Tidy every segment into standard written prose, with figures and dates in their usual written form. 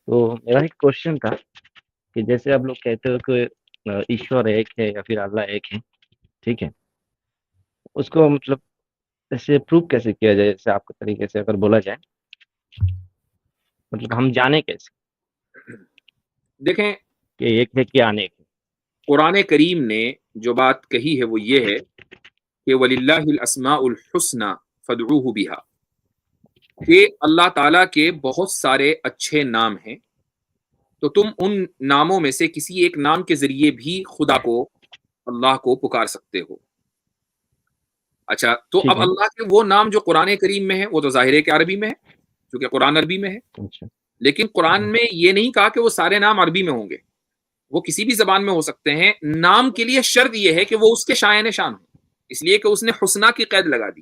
तो मेरा एक क्वेश्चन था कि जैसे आप लोग कहते हो कि ईश्वर एक है या फिर अल्लाह एक है, ठीक है? उसको मतलब ऐसे प्रूव कैसे किया जाए? जैसे आपके तरीके से अगर बोला जाए, मतलब हम जाने कैसे देखें, कि एक है कि अनेक है? कुरान करीम ने जो बात कही है वो ये है कि वलिल्लाहिल अस्माउल हुस्ना फदऊहु बिहा, कि अल्लाह ताला के बहुत सारे अच्छे नाम हैं, तो तुम उन नामों में से किसी एक नाम के जरिए भी खुदा को, अल्लाह को पुकार सकते हो। अच्छा, तो ठीक अब है। अल्लाह के वो नाम जो कुरान करीम में है वो तो जाहिर है कि अरबी में है, क्योंकि कुरान अरबी में है। अच्छा। लेकिन कुरान हम्म, में ये नहीं कहा कि वो सारे नाम अरबी में होंगे, वो किसी भी जबान में हो सकते हैं। नाम के लिए शर्त यह है कि वो उसके शायन शान हो, इसलिए कि उसने हुस्ना की कैद लगा दी,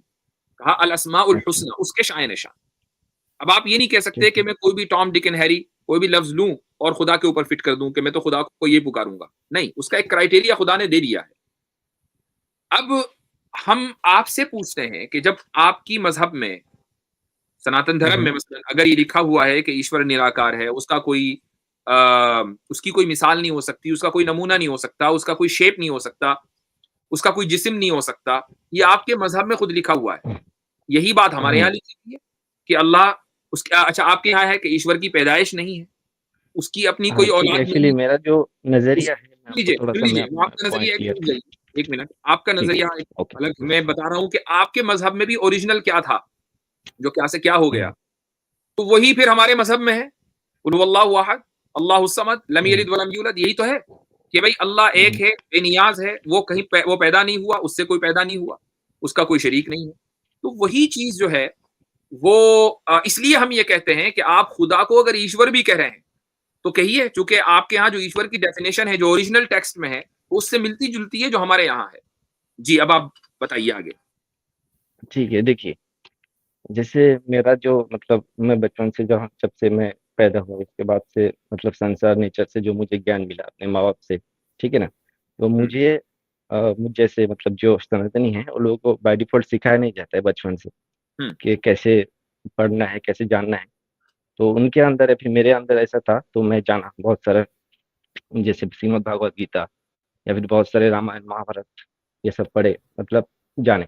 कहा अल अस्माउल अच्छा। हुस्ना, उसके शायन शान। अब आप ये नहीं कह सकते ठीक कि है। मैं कोई भी टॉम डिक एंड हैरी कोई भी लफ्ज लूं और खुदा के ऊपर फिट कर दूं कि मैं तो खुदा को ये पुकारूंगा। नहीं, उसका एक क्राइटेरिया खुदा ने दे दिया है। अब हम आपसे पूछते हैं कि जब आपकी मजहब में, सनातन धर्म हम्म, में मसलन अगर ये लिखा हुआ है कि ईश्वर निराकार है, उसका कोई उसकी कोई मिसाल नहीं हो सकती, उसका कोई नमूना नहीं हो सकता, उसका कोई शेप नहीं हो सकता, उसका कोई जिस्म नहीं हो सकता, ये आपके मजहब में खुद लिखा हुआ है। यही बात हमारे हम्म, यहाँ लिखी हुई है कि अल्लाह, उसके अच्छा आपके यहाँ है कि ईश्वर की पैदाइश नहीं है, उसकी अपनी हाँ कोई ठीक है। औलाद नहीं एक्चुअली है। मेरा जो उस नजरिया है, मैं सुन आपको लीजिए, थोड़ा सुन सा मैं लीजिए, वो अपना आपका पॉइंट नजरिया एक क्लियर मिनट कर। जाइए, एक मिनट, आपका ठीक है। नजरिया ओके। अलग, मैं बता रहा हूँ कि आपके मजहब में भी ओरिजिनल क्या था, जो क्या से क्या हो गया, हम्म, तो वही फिर हमारे मजहब में है। कुल हुवल्लाहु अहद, अल्लाहु समद, लम हम्म, यलिद वलम यूलद, यही तो है कि भाई अल्लाह एक हम्म, है, बेनियाज है, वो कहीं वो पैदा नहीं हुआ, उससे कोई पैदा नहीं हुआ, उसका कोई शरीक नहीं है। तो वही चीज जो है वो, इसलिए हम ये कहते हैं कि आप खुदा को अगर ईश्वर भी कह रहे हैं तो कहिए, चूंकि आपके यहाँ जो ईश्वर की डेफिनेशन है जो ओरिजिनल टेक्स्ट में है वो उससे मिलती जुलती है जो हमारे यहाँ है। जी, अब आप बताइए आगे। ठीक है। देखिए, जैसे मेरा जो मतलब मैं बचपन से जब से मैं पैदा हुआ उसके बाद से मतलब संसार नेचर से जो मुझे ज्ञान मिला अपने माँ बाप से, ठीक है ना? तो हम्म, मुझे मुझ जैसे मतलब जो सनातनी है उन लोगों को बाय डिफॉल्ट सिखाया नहीं जाता है बचपन से हम्म, कि कैसे पढ़ना है, कैसे जानना है। तो उनके अंदर है, फिर मेरे अंदर ऐसा था, तो मैं जाना बहुत सारा, जैसे श्रीमद् भागवत गीता या फिर बहुत सारे रामायण महाभारत, ये सब पढ़े, मतलब जाने।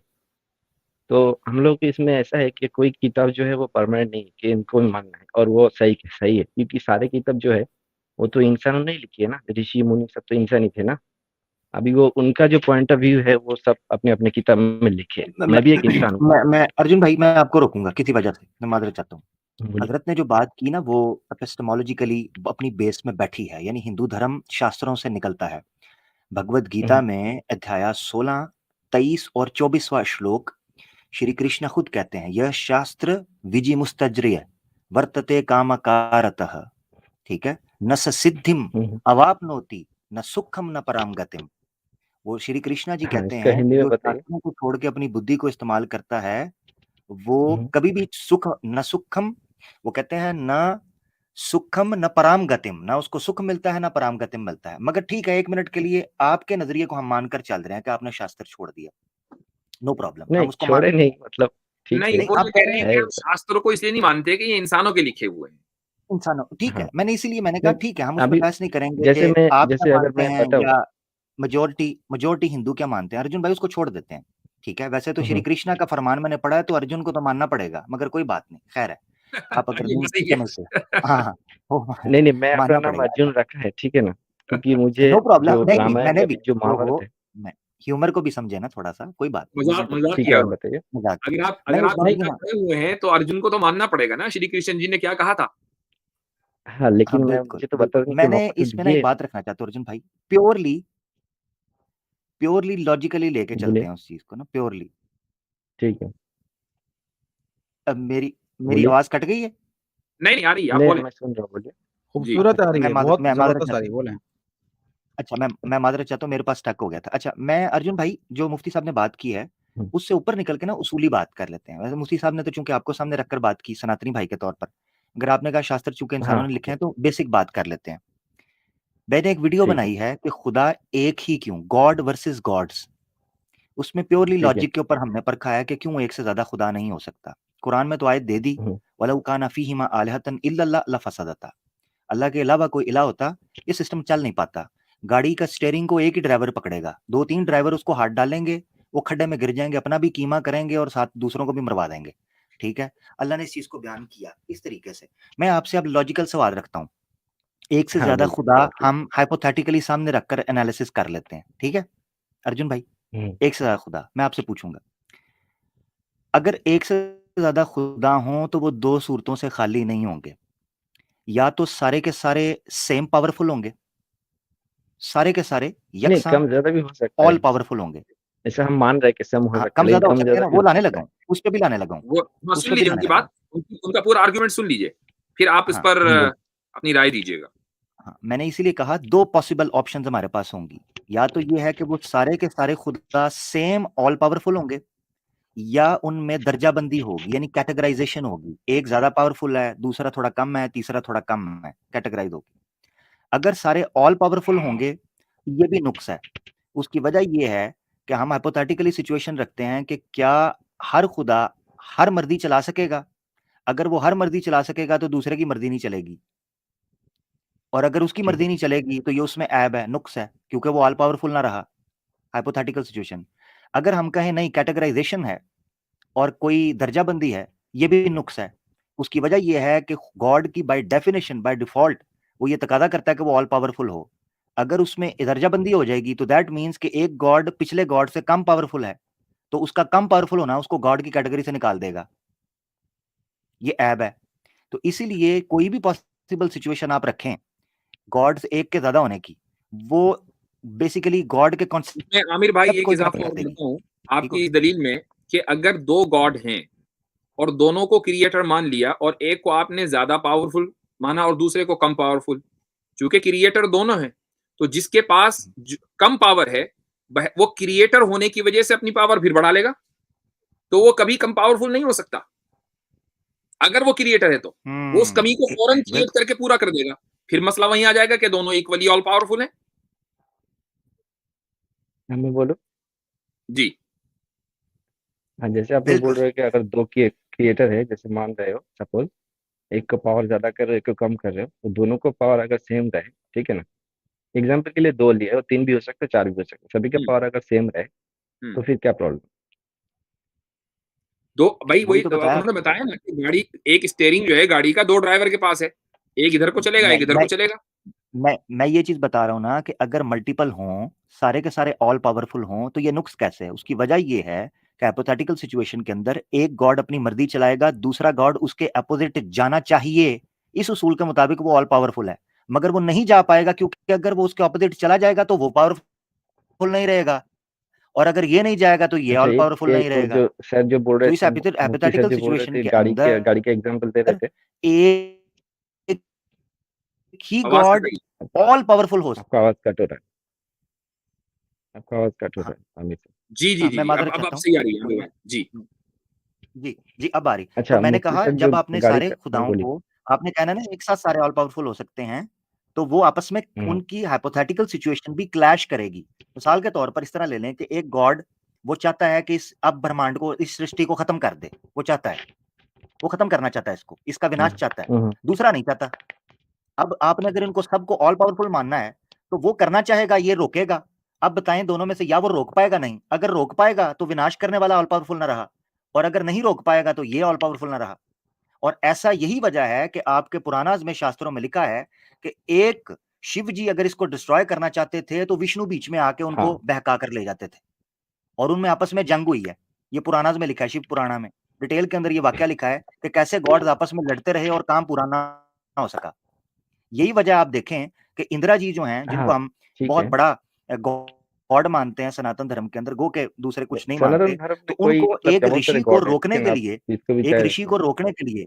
तो हम लोग के इसमें ऐसा है कि कोई किताब जो है वो परमानेंट नहीं है कि इनको ही मानना है और वो सही सही है, क्योंकि सारे किताब जो है वो तो इंसानों ने ही लिखी है ना, ऋषि मुनि सब तो इंसान ही थे ना। अभी वो उनका जो पॉइंट ऑफ व्यू है वो सब अपने अपने किताब में लिखे हैं। मैं मैं भी एक इंसान हूँ। मैं अर्जुन भाई, मैं आपको रोकूंगा किसी वजह से, मैं माजरत चाहता हूँ। बोलिए। हजरत ने जो बात की ना वो एपिस्टेमोलॉजिकली अपनी बेस में बैठी है, यानी हिंदू धर्म शास्त्रों से निकलता है। भगवत गीता हम्म, में अध्याय 16, 23 और 24वां श्लोक, श्री कृष्ण खुद कहते हैं, यह शास्त्र विजि मुस्तज्रिय वर्तते कामकारतः, ठीक है, न स सिद्धिम हम्म, अवाप्नोति न सुखम न पराम गतिम। वो श्री कृष्णा जी हाँ, कहते इसका हैं हिंदी कि में जो बताइए। शास्त्रों को छोड़ के अपनी बुद्धि को इस्तेमाल करता है वो हम्म, कभी भी सुख न सुखम, वो कहते हैं न सुखम न पराम गतिम, ना उसको सुख मिलता है ना पराम गतिम मिलता है। मगर ठीक है, एक मिनट के लिए आपके नजरिए को हम मानकर चल रहे हैं कि आपने शास्त्र छोड़ दिया, नो प्रॉब्लम, हम नहीं उसको मान छोड़े नहीं, मतलब ठीक नहीं, है। नहीं, वो आप तो कह कह रहे रहे हैं हैं कि है। हम शास्त्रों को इसलिए नहीं मानते कि ये इंसानों के लिखे हुए हैं। इंसानों, ठीक है, हाँ। मैंने इसीलिए मैंने कहा नहीं, ठीक है, हम उस पर अभी बहस नहीं करेंगे जैसे कि मैं, आप क्या जैसे अगर मानते मैं हैं बताऊं। या मेजोरिटी मेजोरिटी हिंदू क्या मानते हैं। अर्जुन भाई उसको छोड़ देते हैं, ठीक है। वैसे तो श्री हम्म, कृष्णा का फरमान मैंने पढ़ा है तो अर्जुन को तो मानना पड़ेगा, मगर कोई बात नहीं, खैर है, आप अगर ये नहीं भी सही है। समझते, हाँ हाँ, वो नहीं नहीं, मैं अपना मानना नाम पड़ेगा, अर्जुन रखा है, ठीक है ना? क्योंकि मुझे नो प्रॉब्लम, जो नहीं नहीं, रामायण मैंने या भी, फिर जो ओहो, महाभारत है। मैं ह्यूमर को भी समझे ना थोड़ा सा, कोई बात नहीं, मजाक मैं तो मजाक ठीक किया है, आप हुआ बताइए। मजाक है। किया। अगर नहीं, आप उस बात भाई नहीं, का हाँ खड़े हुए हैं तो अर्जुन को तो मानना पड़ेगा ना, श्री कृष्ण जी ने क्या कहा था। हाँ, हाँ, लेकिन मैं, बिल्कुल मुझे तो बिल्कुल, बताने के मैंने मौका तो इसमें ना एक दीजिए। बात रखना चाहता हूँ अर्जुन भाई, प्योरली प्योरली लॉजिकली लेके चलते बोलिए। हैं उस चीज को ना, प्योरली। ठीक है। अब मेरी मेरी बोलिए। आवाज कट गई है। नहीं नहीं, आ रही है, आप नहीं, बोले। मैं सुन रहा हूँ, बोलिए। जी। खूबसूरत आ अच्छा, रही है, बहुत मैं माजरत जबरदस्त आ चाहता रही है, हूँ। बोले। अच्छा, मैं माजरत चाहता हूँ, मेरे पास स्टक हो गया था। अच्छा, मैं अर्जुन भाई जो मुफ्ती साहब ने बात की है हम्म, उससे ऊपर निकल के ना उसूली बात कर लेते हैं। वैसे मुफ्ती साहब ने तो चूंकि आपको सामने रखकर बात की सनातनी भाई के तौर पर, अगर आपने कहा शास्त्र चूंकि हाँ इंसानों ने लिखे हाँ, हैं तो बेसिक बात कर लेते हैं। मैंने एक वीडियो ठीक है। बनाई है कि खुदा एक ही क्यों, गॉड वर्सेस गॉड्स। उसमें प्योरली ठीक है। लॉजिक के ऊपर हमने परखा है कि क्यों एक से ज्यादा खुदा नहीं हो सकता। कुरान में तो आयत दे दी, हम्म, वलौ काना फीहिमा आलिहतन इल्लल्लाह लफसदता। अल्लाह के अलावा कोई इलाह होता ये सिस्टम चल नहीं पाता। गाड़ी का स्टेयरिंग को एक ही ड्राइवर पकड़ेगा, 2-3 ड्राइवर उसको हाथ डालेंगे, वो खड्डे में गिर जाएंगे, अपना भी कीमा करेंगे और साथ दूसरों को भी मरवा देंगे। ठीक है, अल्लाह ने इस चीज को बयान किया इस तरीके से। मैं आपसे अब लॉजिकल सवाल रखता हूँ, एक से हाँ ज्यादा बोलिए। खुदा हम हाइपोथेटिकली सामने रखकर एनालिसिस कर लेते हैं, ठीक है अर्जुन भाई? एक से ज्यादा खुदा मैं आपसे पूछूंगा, अगर एक से ज्यादा खुदा हों तो वो दो सूरतों से खाली नहीं होंगे। या तो सारे के सारे सेम पावरफुल होंगे, सारे के सारे नहीं यकसां कम ज्यादा भी हो सकता ऑल है, पावरफुल होंगे। जैसे हम मान रहे हैं कि सम हो हाँ, सकता है, कम लेकिन ज्यादा हो कम सकते हैं ज्यादा ना, भी वो हो लाने सकता लगा है। हूं, उस पे भी लाने लगा हूं, वो हाँ, उस सुन पे भी लीजिए लाने उनकी लगा बात, हूं। उनका पूरा आर्गुमेंट सुन लीजिए, फिर आप इस हाँ पर बोलिए। अपनी राय दीजिएगा। हाँ, मैंने इसीलिए कहा दो पॉसिबल ऑप्शंस हमारे पास होंगी, या तो ये है कि वो सारे के सारे खुदा सेम ऑल पावरफुल होंगे, या उनमें दर्जाबंदी होगी यानी कैटेगराइजेशन होगी, एक ज्यादा पावरफुल है, दूसरा थोड़ा कम है, तीसरा थोड़ा कम है, कैटेगराइज होगी। अगर सारे ऑल पावरफुल होंगे ये भी नुक्स है। उसकी वजह ये है कि हम हाइपोथेटिकली सिचुएशन रखते हैं कि क्या हर खुदा हर मर्जी चला सकेगा? अगर वो हर मर्जी चला सकेगा तो दूसरे की मर्जी नहीं चलेगी, और अगर उसकी ठीक मर्जी है। नहीं चलेगी तो ये उसमें ऐब है, नुक्स है, क्योंकि वो ऑल पावरफुल ना रहा। Hypothetical situation. अगर हम कहें नहीं कैटेगराइजेशन है और कोई दर्जाबंदी है, ये भी नुक्स है। उसकी वजह यह है कि गॉड की बाय डेफिनेशन बाय डिफॉल्ट वो ये तकादा करता है कि वो ऑल पावरफुल हो। अगर उसमें दर्जाबंदी हो जाएगी तो दैट मीन्स कि एक गॉड पिछले गॉड से कम पावरफुल है, तो उसका कम पावरफुल होना उसको गॉड की कैटेगरी से निकाल देगा। ये ऐब है। तो इसीलिए कोई भी पॉसिबल सिचुएशन आप रखें गॉड्स एक के ज्यादा होने की, वो बेसिकली गॉड के इसमें आमिर भाई कॉन्सेप्ट एक को इफेक्ट इजाफा कर और देगी। करता हूँ ठीक हो आपकी गया? इस दलील में कि अगर दो गॉड हैं और दोनों को क्रिएटर मान लिया और एक को आपने ज्यादा पावरफुल माना और दूसरे को कम पावरफुल, चूंकि क्रिएटर दोनों हैं, तो जिसके पास कम पावर है वो क्रिएटर होने की वजह से अपनी पावर फिर बढ़ा लेगा, तो वो कभी कम पावरफुल नहीं हो सकता। अगर वो क्रिएटर है तो वो उस कमी को फौरन क्रिएट बिल्कुल। करके पूरा कर देगा, फिर मसला वहीं आ जाएगा कि दोनों इक्वली ऑल पावरफुल हैं। हमें बोलो। जी हाँ, जैसे आप लोग बोल बिल्कुल रहे हो कि अगर दो क्रिएटर है, जैसे मान रहे हो सपोज, एक को पावर ज्यादा कर रहे हो, एक को कम कर रहे हो, तो दोनों को पावर अगर सेम रहे, ठीक है ना, एग्जाम्पल के लिए दो लिए और तीन भी हो सकते, चार भी हो सकते, सभी के हम्म, पावर अगर सेम रहे हम्म। तो फिर क्या प्रॉब्लम? दो भाई वही वही तो तो बताया। उन्होंने बताया ना कि गाड़ी, एक स्टेयरिंग जो है गाड़ी का दो ड्राइवर के पास है, एक इधर को चलेगा मैं एक इधर मैं को चलेगा। मैं ये चीज बता रहा हूं ना कि अगर मल्टीपल हों, सारे के सारे ऑल पावरफुल हों, तो ये नुक्स कैसे है? उसकी वजह ये है कि हाइपोथेटिकल सिचुएशन के अंदर एक गॉड अपनी मर्जी चलाएगा, दूसरा गॉड उसके अपोजिट जाना चाहिए, इस उसूल के मुताबिक वो ऑल पावरफुल है, मगर वो नहीं जा पाएगा, क्योंकि अगर वो उसके अपोजिट चला जाएगा तो वो पावरफुल नहीं रहेगा, और अगर ये नहीं जाएगा तो ये अच्छा, ऑल एक पावरफुल एक नहीं वो रहेगा। जो सर जो बोल रहे तो इस थे, मुफ्ती सर हाइपोथेटिकल जो बोल रहे सिचुएशन थे, के गाड़ी अंदर का एग्जांपल दे रहे थे। एक ही आवाज कट गॉड रही है। ऑल पावरफुल हो आपका आवाज कट हो रहा है, आपका आवाज कट हो हाँ। रहा है आमिर सर। जी जी हाँ, जी मैं जी, माजरत अब चाहता हूँ, सही आ रही है कोई आमिर नहीं। भाई जी। जी जी, अब आ रही। तो अच्छा, मैंने मुफ्ती कहा सर जो जब आपने गाड़ी सारे का, हाँ खुदाओं बोलिए। को, आपने कहना ना एक साथ सारे ऑल पावरफुल हो सकते हैं, तो वो आपस में हम्म। उनकी हाइपोथेटिकल सिचुएशन भी क्लैश करेगी। मिसाल के तौर पर इस तरह ले लें कि एक गॉड वो चाहता है कि इस अब ब्रह्मांड को, इस सृष्टि को खत्म कर दे, वो चाहता है, वो खत्म करना चाहता है, इसको, इसका विनाश हम्म। चाहता है, हम्म। दूसरा नहीं चाहता। अब आपने अगर इनको सबको ऑल पावरफुल मानना है तो वो करना चाहेगा, ये रोकेगा। अब बताएं दोनों में से या वो रोक पाएगा, नहीं, अगर रोक पाएगा तो विनाश करने वाला ऑल पावरफुल ना रहा, और अगर नहीं रोक पाएगा तो ये ऑल पावरफुल ना रहा। और ऐसा यही वजह है कि आपके पुरानाज में शास्त्रों में लिखा है कि एक शिव जी अगर इसको डिस्ट्रॉय करना चाहते थे तो विष्णु बीच में आके उनको हाँ। बहका कर ले जाते थे, और उनमें आपस में जंग हुई है। ये पुरानाज में लिखा है, शिव पुराणा में डिटेल के अंदर ये वाक्य लिखा है कि कैसे गॉड्स आपस में लड़ते रहे और काम पूरा ना हो सका। यही वजह आप देखें कि इंदिरा जी जो हैं, जिनको हाँ हम ठीक बहुत है। बड़ा गॉड मानते हैं सनातन धर्म के अंदर, गो के दूसरे कुछ नहीं सनातन मानते, धर्म तो में कोई उनको मतलब एक क्या, बहुत सारे ऋषि को गॉड है, ठीक रोकने है के ना, आप लिए, इसको भी एक चाहे। ऋषि को रोकने के लिए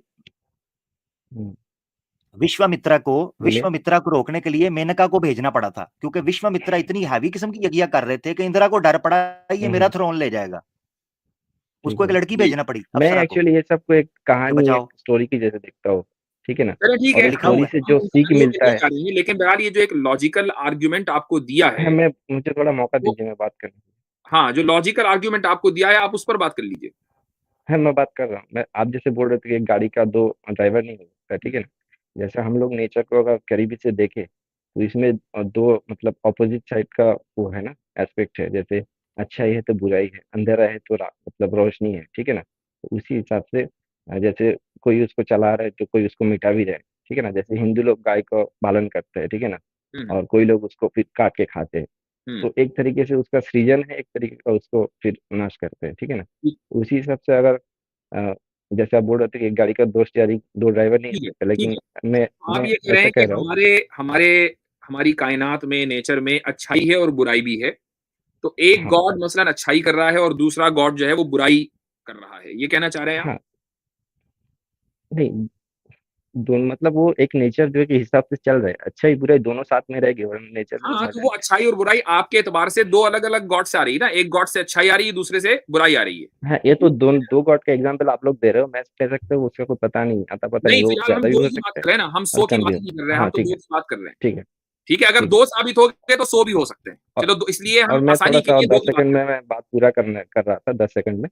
हम्म, बोलिए। विश्वामित्रा को रोकने के लिए मेनका को भेजना पड़ा था, क्योंकि विश्वामित्रा इतनी हैवी किस्म की यज्ञ कर रहे थे कि इंदिरा को डर पड़ा ये मेरा हम्म। थ्रोन ले जाएगा। ठीक उसको एक है। लड़की जी भेजना पड़ी मैं अप्सरा को एक्चुअली ये सबको एक कि कहानी, एक बचाओ। स्टोरी की जैसे देखता हूँ, ठीक है ना, चलिए ठीक और है, इस लिखा हम स्टोरी हुआ है। से हम जो उन सीख कहानियों पे मिलता नहीं है। जा रहे हैं, लेकिन बहरहाल ये जो एक लॉजिकल आर्ग्यूमेंट आपको दिया है, है मैं मुझे थोड़ा मौका वो, दीजिए, मैं बात करने। हाँ जो लॉजिकल आर्ग्यूमेंट आपको दिया है आप उस पर बात कर लीजिए। है, मैं बात कर रहा हूँ, मैं आप जैसे बोल रहे थे कि एक गाड़ी का दो ड्राइवर नहीं हो सकता, ठीक है ना, जैसे हम लोग नेचर को अगर करीबी से देखें तो इसमें दो मतलब ऑपोजिट साइड का वो है ना एस्पेक्ट है। जैसे अच्छाई है तो बुराई है, अंधेरा है तो मतलब रोशनी है, ठीक है ना। तो उसी हिसाब से जैसे कोई उसको चला रहा है तो कोई उसको मिटा भी रहा है, ठीक है ना। जैसे हिंदू लोग गाय का पालन करते हैं, ठीक है ना, हम्म और कोई लोग उसको फिर काट के खाते हैं। हम्म तो एक तरीके से उसका सृजन है, एक तरीके का उसको फिर नाश करते हैं, ठीक है ना। ठीक उसी हिसाब से अगर अ, जैसे आप बोल रहे थे कि गाड़ी का दो स्टीयरिंग दो ड्राइवर नहीं हो ठीक है सकते, ठीक लेकिन है। मैं तो आप मैं ये कह रहे ऐसा हैं कि कह रहा हूँ। हमारे हमारे हमारी कायनात में, नेचर में अच्छाई है और बुराई भी है। तो एक हाँ गॉड मसलन अच्छाई कर रहा है और दूसरा गॉड जो है वो बुराई कर रहा है, ये कहना चाह रहे हैं आप? हाँ, नहीं, दोनों मतलब वो एक नेचर जो है के हिसाब से चल रहे हैं, अच्छा ही बुरा ही दोनों साथ में रहेगी और नेचर में हाँ, तो मजा वो नहीं अच्छाई और बुराई आपके एतबार से दो अलग अलग गॉड से आ रही है ना, एक गॉड से अच्छाई आ रही है, दूसरे से बुराई आ रही है। आएगा। हाँ, ये तो दो गॉड का एग्जांपल आप लोग दे रहे हो, मैं कह सकते हो उसका कोई पता नहीं, आता पता नहीं, नहीं, वो फिलहाल हम ज्यादा भी दो हो की बात सकता है कर रहे हैं ना, हम और 100 की कम भी बात हो नहीं कर सकता रहे है। हैं, हम हाँ तो ठीक दो है, की बात कर रहे हैं। ठीक है, ठीक है, अगर ठीक है। दो साबित हो गए तो 100 भी हो सकते हैं। और, चलो इसलिए और हम मैं थोड़ा आसानी के सा और लिए दो दस की बात सेकंड कर में रहे मैं बात पूरा कर रहा था, 10 सेकंड में।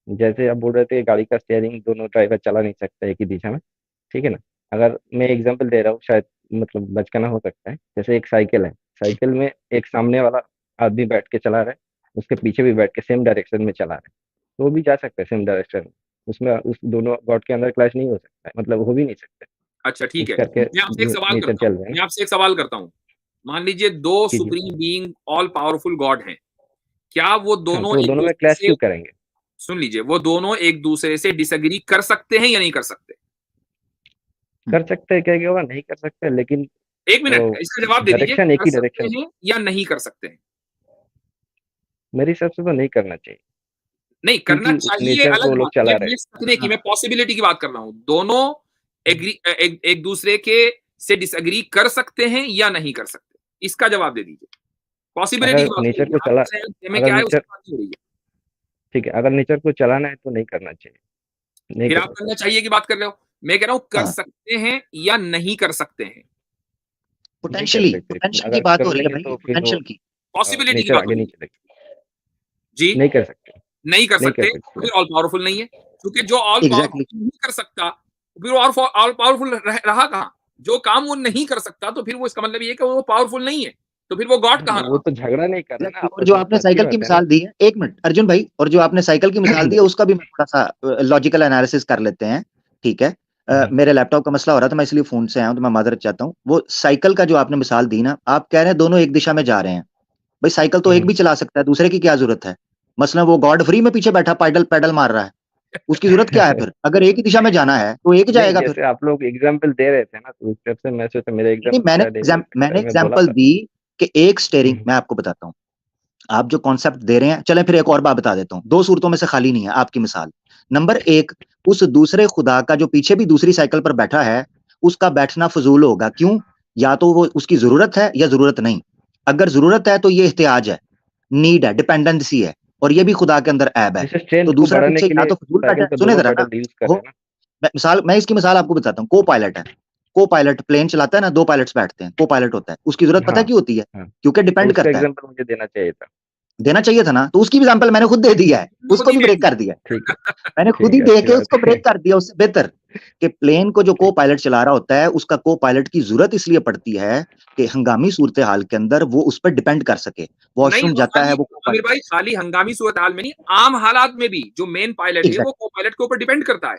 जैसे आप बोल रहे थे गाड़ी का स्टीयरिंग दोनों ड्राइवर चला नहीं सकता एक ही दिशा में, ठीक है ना। अगर मैं एग्जांपल दे रहा हूँ, शायद मतलब बचकाना हो सकता है। जैसे एक साइकिल है, साइकिल में एक सामने वाला आदमी बैठ के चला रहा है, उसके पीछे भी बैठ के सेम डायरेक्शन में चला रहा है, तो वो भी जा सकता है सेम डायरेक्शन में। उसमें उस दोनों गॉड के अंदर क्लैश नहीं हो सकता है, मतलब हो भी नहीं सकता। हैं। अच्छा ठीक इस है, करके मैं आपसे एक सवाल नेचर करता हूँ, चल रहा है ना। मैं आपसे एक सवाल करता हूँ। मान लीजिए दो कीजिए। Supreme being all powerful God हैं, क्या वो हाँ, दोनों तो एक दोनों में दूसरे क्लैश से, क्यों करेंगे? सुन लीजिए, वो दोनों एक दूसरे से डिसएग्री कर सकते हैं या नहीं कर सकते? हम्म, कर सकते हैं, क्या क्या होगा, नहीं कर सकते, लेकिन एक मिनट, इसका जवाब दे दीजिए, डायरेक्शन एक कर ही सकते डायरेक्शन। हैं या नहीं कर सकते हैं? मेरे हिसाब से तो नहीं करना चाहिए, नहीं, करना क्योंकि उस चाहिए नेचर को अलग वो लोग बात है, चला रहे मैं सकने की, हाँ मैं पॉसिबिलिटी की बात कर रहा हूं। दोनों एग्री एक दूसरे के से डिसएग्री कर सकते हैं या नहीं कर सकते, इसका जवाब दे दीजिए। हैं। पॉसिबिलिटी की अगर बात हो नेचर रही को है, चला आप में अगर क्या है नेचर उसकी बात नहीं हो रही है। ठीक है, अगर नेचर को चलाना है तो नहीं करना चाहिए, नहीं फिर कर आप सकते। करना चाहिए की बात कर रहे हो, मैं कह रहा हूं कर हाँ सकते हैं या नहीं कर सकते हैं। नहीं कर पोटेंशियली सकते, पोटेंशियल की अगर बात कर हो रही है देंगे भाई, तो फिर वो पोटेंशियल की। पॉसिबिलिटी की नेचर बात हो आगे रही नहीं है चलेगी। जी। नहीं कर सकते, नहीं कर नहीं कर सकते तो सकते। फिर ऑल पावरफुल नहीं है, क्योंकि जो ऑल एग्जैक्टली पावरफुल नहीं कर सकता फिर वो ऑल पावरफुल रहा कहाँ? जो काम वो नहीं कर सकता तो फिर वो, इसका मतलब ये है कि वो पावरफुल नहीं है, तो फिर वो गॉड हाँ, कहाँ तो वो रहा? तो झगड़ा नहीं कर रहे ना, और आपस जो में आपने बातचीत साइकिल की होता है ना। मिसाल दी है, एक मिनट अर्जुन भाई, और जो आपने साइकिल की मिसाल दी है उसका भी मैं थोड़ा सा लॉजिकल एनालिसिस कर लेते हैं। ठीक है, मेरे लैपटॉप का मसला हो रहा था, मैं इसलिए फोन से आया हूं, तो मैं माजरत चाहता हूँ। वो साइकिल का जो आपने मिसाल दी ना, आप कह रहे हैं दोनों एक दिशा में जा रहे हैं। भाई साइकिल तो एक भी चला सकता है, दूसरे की क्या जरूरत है? मसलन वो गॉड फ्री में पीछे बैठा पैडल पैडल मार रहा है, उसकी जरूरत क्या है फिर? अगर एक ही दिशा में जाना है तो एक नहीं, जाएगा फिर। जैसे आप लोग एग्जाम्पल दे रहे थे ना, तो उस तरफ से मैं सोचा मेरे नहीं नहीं, एग्जाम्पल शायद मैंने मैं बोला एग्जाम्पल था। दी कि एक स्टेयरिंग, हम्म, मैं आपको बताता हूँ, आप जो कॉन्सेप्ट दे रहे हैं, चलें फिर एक और बात बता देता हूँ, दो सूरतों में से खाली नहीं है आपकी मिसाल। नंबर एक, उस दूसरे खुदा का जो पीछे भी दूसरी साइकिल पर बैठा है, उसका बैठना फजूल होगा। क्यों? या तो वो उसकी जरूरत है या जरूरत नहीं। अगर जरूरत है तो ये एहतियाज है, नीड है, डिपेंडेंसी है, और ये भी खुदा के अंदर ऐब है। जैसे स्ट्रेंथ तो को दूसरा बढ़ाने पीछे के या लिए तो फजूल बैठा साइकिल है, पे सुने दोनों जरा ना। पैडल यूज कर रहे हो, हैं ना। मैं इसकी मिसाल आपको बताता हूँ। को पायलट है, को पायलट प्लेन चलाता है ना, दो पायलट्स बैठते हैं, को पायलट होता है, उसकी जरूरत पता हाँ है क्यों होती है? हाँ, क्योंकि तो डिपेंड उसका करता है। एग्जाम्पल मुझे देना चाहिए था। देना चाहिए था ना, तो उसकी एग्जांपल मैंने खुद दे दिया है, खुद उसको ही भी दे ब्रेक दी। कर दिया है। ठीक है, मैंने खुद ठीक ही है, दे अच्छी के बात उसको है। ब्रेक कर दिया। उससे बेहतर कि प्लेन को जो को ठीक। पायलट चला रहा होता है, उसका को पायलट की जरूरत इसलिए पड़ती है कि हंगामी सूरत हाल के अंदर वो उस पर डिपेंड कर सके। नहीं, वॉशरूम और जाता है, खाली वो को आमिर पायलट। भाई, खाली हंगामी सूरत हाल में नहीं, आम हालात में भी जो मेन पायलट है वो एग्जैक्ट, को पायलट के ऊपर डिपेंड करता है।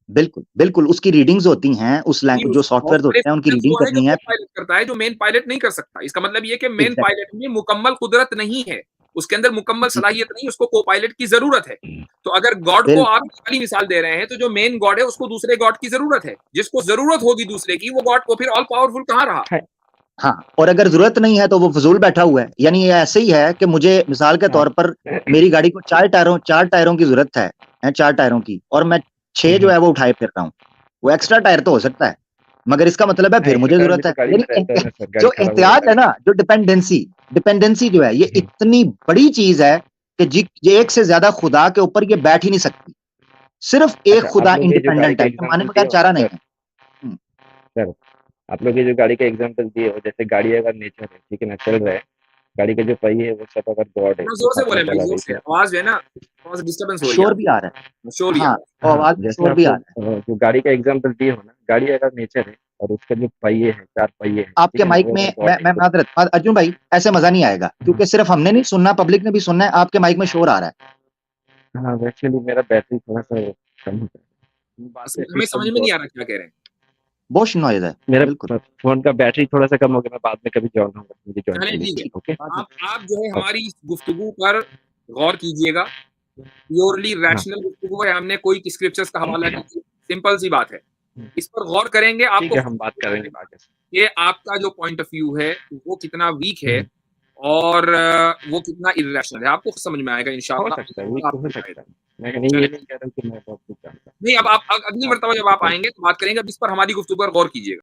बिल्कुल बिल्कुल, उसकी रीडिंग्स होती हैं, उस नहीं, लैंग्वेज जो बहुत सॉफ्टवेयर सारे होते हैं उनकी फंक्शंस रीडिंग वो है जो करनी है। को पायलट करता है, जो मेन पायलट नहीं कर सकता। इसका मतलब ये है कि मेन एग्जैक्ट, पायलट में मुकम्मल कुदरत नहीं है, उसके अंदर मुकम्मल जी सलाहियत नहीं, उसको को पायलट की जरूरत है। तो अगर गॉड को आप बिल्कुल। वाली मिसाल दे रहे हैं, तो जो मेन गॉड है उसको दूसरे गॉड की जरूरत है, जिसको जरूरत होगी दूसरे की, वो गॉड को फिर ऑल पावरफुल कहाँ रहा? हाँ हाँ, और अगर जरूरत नहीं है तो वो फजूल बैठा हुआ है। यानी ये ऐसे ही है कि मुझे मिसाल के हाँ। तौर पर मेरी गाड़ी को चार टायरों की जरूरत है, चार टायरों की, और मैं छह जो है वो उठाए फिर रहा हूँ। वो एक्स्ट्रा टायर तो हो सकता है, मगर इसका मतलब है हाँ, फिर एक्स्ट्रा मुझे टायर भी जरूरत तो है। गाड़ी में रहता है यानी ना सर, गाड़ी जो खराब हो एहतियात जाता है ना, जो डिपेंडेंसी डिपेंडेंसी जो है, ये है। इतनी बड़ी चीज है कि ये एक से ज्यादा खुदा के ऊपर ये बैठ ही नहीं सकती। सिर्फ एक अच्छा, आप खुदा लोग ये जो गाड़ी इंडिपेंडेंट का है, ये माने एग्जांपल बगैर दिए हो ना चारा नहीं सर, है। हम्म, सर आप लोग ये जो गाड़ी का एग्जांपल दिए हो, जैसे गाड़ी अगर नेचर है, ठीक है ना, चल रहा है, गाड़ी के जो पहिए है वो सब अगर गॉड है थोड़ा जो जोर से साथ में बोले भाई, चला रहे जोर हैं, से, इसमें। आवाज जो है ना थोड़ा सा डिस्टर्बेंस हो रही है शोर भी आपकी, आ रहा शोर है। ही आ हाँ, रहा और हाँ, आवाज में जैसे शोर आप भी आ लोग रहा है। जो गाड़ी का एग्जांपल दिए हो ना, गाड़ी अगर नेचर है, और उसके जो पहिए हैं, 4 पहिए हैं, आपके ठीक है ना, माइक वो में अगर गॉड मैं माजरत अर्जुन भाई, ऐसे मजा नहीं आएगा, क्योंकि सिर्फ हमने नहीं सुनना, पब्लिक ने भी सुनना है। आपके माइक में शोर आ रहा है। हाँ, एक्चुअली मेरा बैटरी थोड़ा-सा कम होता है। बातें हमें एकदम समझ में नहीं आ रहा क्या कह रहे हैं। बहुत नॉइज है। मेरा बिल्कुल फ़ोन का बैटरी थोड़ा-सा कम हो गया, मैं बाद में कभी जॉइन होऊँगा, मुझे जॉइन चलें कर ठीक है, लीजिए, ओके? आप जो है ओके, हमारी इस गुफ्तगू पर गौर कीजिएगा। प्योरली हाँ। रैशनल गुफ्तगू है, हमने कोई स्क्रिप्चर्स का हवाला नहीं किया, सिंपल सी बात है। हुँ, इस पर गौर करेंगे, ठीक आपको है, खुद हम बात समझ करेंगे आएगा आगे से। कि आपका जो पॉइंट ऑफ व्यू है वो कितना वीक है हुँ, और वो कितना इर्रेशनल है। आपको खुद समझ में आएगा हो इंशाअल्लाह, सकता है, वीक तो हो आपको सकता आएगा। है। मैं नहीं चलें ये नहीं कह रहा हूँ कि मैं बहुत कुछ जानता नहीं, अब आप अगली हूँ। आप मर्तबा जब आप आएँगे तो बात करेंगे, अब इस पर हमारी गुफ्तगू पर गौर कीजिएगा।